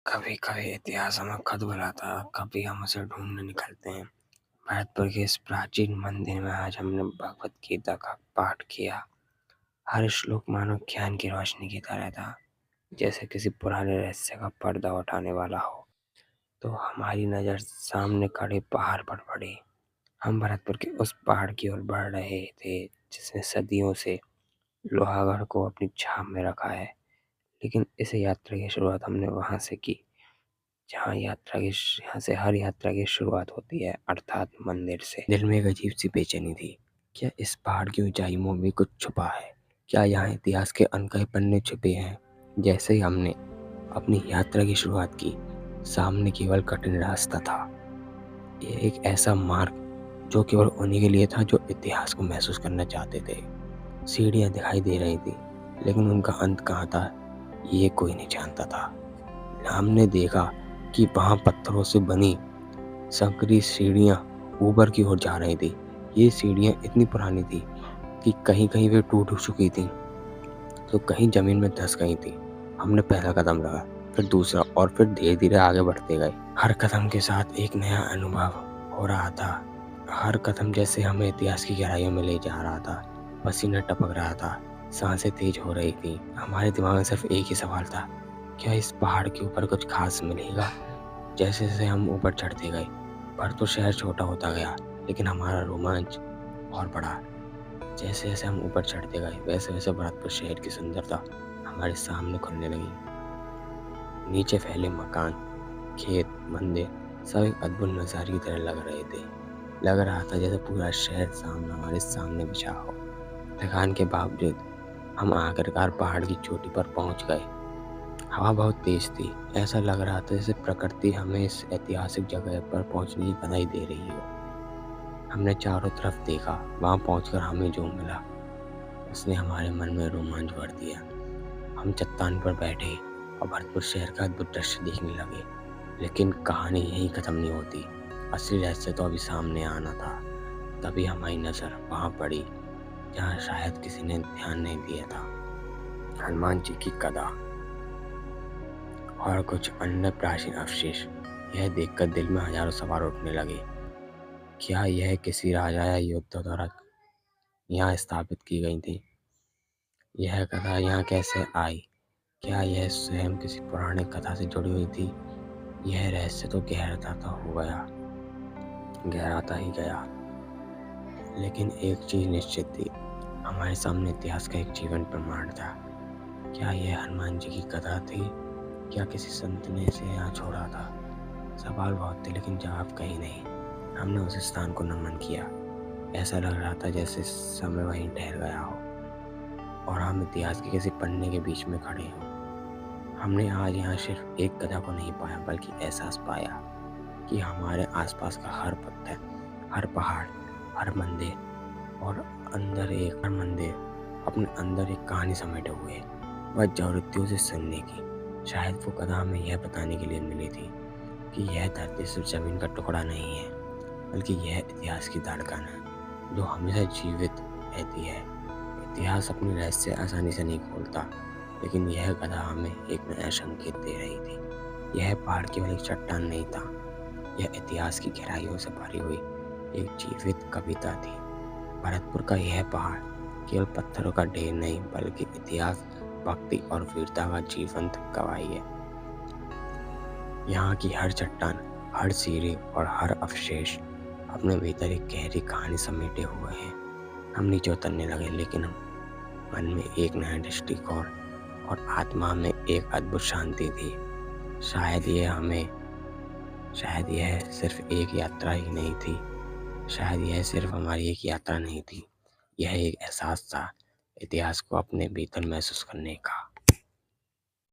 कभी कभी इतिहास हमें खुद बुलाता है, कभी हम उसे ढूंढने निकलते हैं। भरतपुर के इस प्राचीन मंदिर में आज हमने भगवत गीता का पाठ किया। हर श्लोक मानो ज्ञान की रोशनी की तरह था, जैसे किसी पुराने रहस्य का पर्दा उठाने वाला हो। तो हमारी नजर सामने खड़े पहाड़ पर पड़ी। हम भरतपुर के उस पहाड़ की ओर बढ़ रहे थे जिसने सदियों से लोहागढ़ को अपनी छाप में रखा है। लेकिन इस यात्रा की शुरुआत हमने वहां से की, यहाँ से हर यात्रा की शुरुआत होती है, अर्थात मंदिर से। दिल में एक अजीब सी बेचैनी थी। क्या इस पहाड़ की ऊंचाइयों में कुछ छुपा है? क्या यहाँ इतिहास के अनकहे पन्ने छुपे हैं? जैसे ही हमने अपनी यात्रा की शुरुआत की, सामने केवल कठिन रास्ता था। ये एक ऐसा मार्ग जो केवल उन्हीं के लिए था जो इतिहास को महसूस करना चाहते थे। सीढ़ियाँ दिखाई दे रही थी, लेकिन उनका अंत कहाँ था ये कोई नहीं जानता था। हमने देखा कि वहाँ पत्थरों से बनी संकरी सीढ़ियाँ ऊपर की ओर जा रही थी। ये सीढ़ियाँ इतनी पुरानी थी कि कहीं कहीं वे टूट चुकी थीं, तो कहीं जमीन में धंस गई थी। हमने पहला कदम रखा, फिर दूसरा, और फिर धीरे धीरे आगे बढ़ते गए। हर कदम के साथ एक नया अनुभव हो रहा था। हर कदम जैसे हमें इतिहास की गहराइयों में ले जा रहा था। पसीना टपक रहा था, सांसें तेज हो रही थी। हमारे दिमाग में सिर्फ एक ही सवाल था, क्या इस पहाड़ के ऊपर कुछ खास मिलेगा? जैसे जैसे हम ऊपर चढ़ते गए, भरतपुर शहर छोटा होता गया, लेकिन हमारा रोमांच और बढ़ा। जैसे जैसे हम ऊपर चढ़ते गए, वैसे वैसे भरतपुर शहर की सुंदरता हमारे सामने खुलने लगी। नीचे फैले मकान, खेत, मंदिर सब एक अद्भुत नज़ारे की तरह लग रहे थे। लग रहा था जैसे पूरा शहर हमारे सामने बिछा हो। थकान के बावजूद हम आखिरकार पहाड़ की चोटी पर पहुंच गए। हवा बहुत तेज थी। ऐसा लग रहा था जैसे प्रकृति हमें इस ऐतिहासिक जगह पर पहुंचने की बधाई दे रही हो। हमने चारों तरफ देखा। वहां पहुंचकर हमें जो मिला उसने हमारे मन में रोमांच भर दिया। हम चट्टान पर बैठे और भरतपुर शहर का अद्भुत दृश्य देखने लगे। लेकिन कहानी यहीं खत्म नहीं होती। असली रहस्य तो अभी सामने आना था। तभी हमारी नजर वहां पड़ी जहां शायद किसी ने ध्यान नहीं दिया था। हनुमान जी की गदा और कुछ अन्य प्राचीन अवशेष। यह देखकर दिल में हजारों सवाल उठने लगे। क्या यह किसी राजा या योद्धा द्वारा यहाँ स्थापित की गई थी? यह कथा यहाँ कैसे आई? क्या यह स्वयं किसी पुराने कथा से जुड़ी हुई थी? यह रहस्य तो गहराता ही गया। लेकिन एक चीज निश्चित थी, हमारे सामने इतिहास का एक जीवन प्रमाण था। क्या यह हनुमान जी की कथा थी? क्या किसी संत ने इसे यहाँ छोड़ा था? सवाल बहुत थे, लेकिन जवाब कहीं नहीं। हमने उस स्थान को नमन किया। ऐसा लग रहा था जैसे समय वहीं ठहर गया हो और हम इतिहास के किसी पन्ने के बीच में खड़े हों। हमने आज यहाँ सिर्फ एक कथा को नहीं पाया, बल्कि एहसास पाया कि हमारे आसपास का हर पत्थर, हर पहाड़, हर मंदिर अपने अंदर एक कहानी समेटे हुए है। वह जरूरत थी उसे सुनने की। शायद वो कथा हमें यह बताने के लिए मिली थी कि यह धरती सिर्फ जमीन का टुकड़ा नहीं है, बल्कि यह इतिहास की धड़कन है जो हमेशा जीवित रहती है। इतिहास अपनी रहस्य आसानी से नहीं खोलता, लेकिन यह कथा हमें एक नया संकेत दे रही थी। यह पहाड़ केवल एक चट्टान नहीं था, यह इतिहास की गहराइयों से भरी हुई एक जीवित कविता थी। भरतपुर का यह पहाड़ केवल पत्थरों का ढेर नहीं, बल्कि इतिहास, भक्ति और वीरता का जीवंत गवाही है। यहाँ की हर चट्टान, हर सीढ़ी और हर अवशेष अपने भीतर एक गहरी कहानी समेटे हुए हैं। हम नीचे उतरने लगे, लेकिन मन में एक नया दृष्टिकोण और आत्मा में एक अद्भुत शांति थी। शायद यह सिर्फ एक यात्रा ही नहीं थी। शायद यह सिर्फ हमारी एक यात्रा नहीं थी। यह एक एहसास था, इतिहास को अपने भीतर महसूस करने का।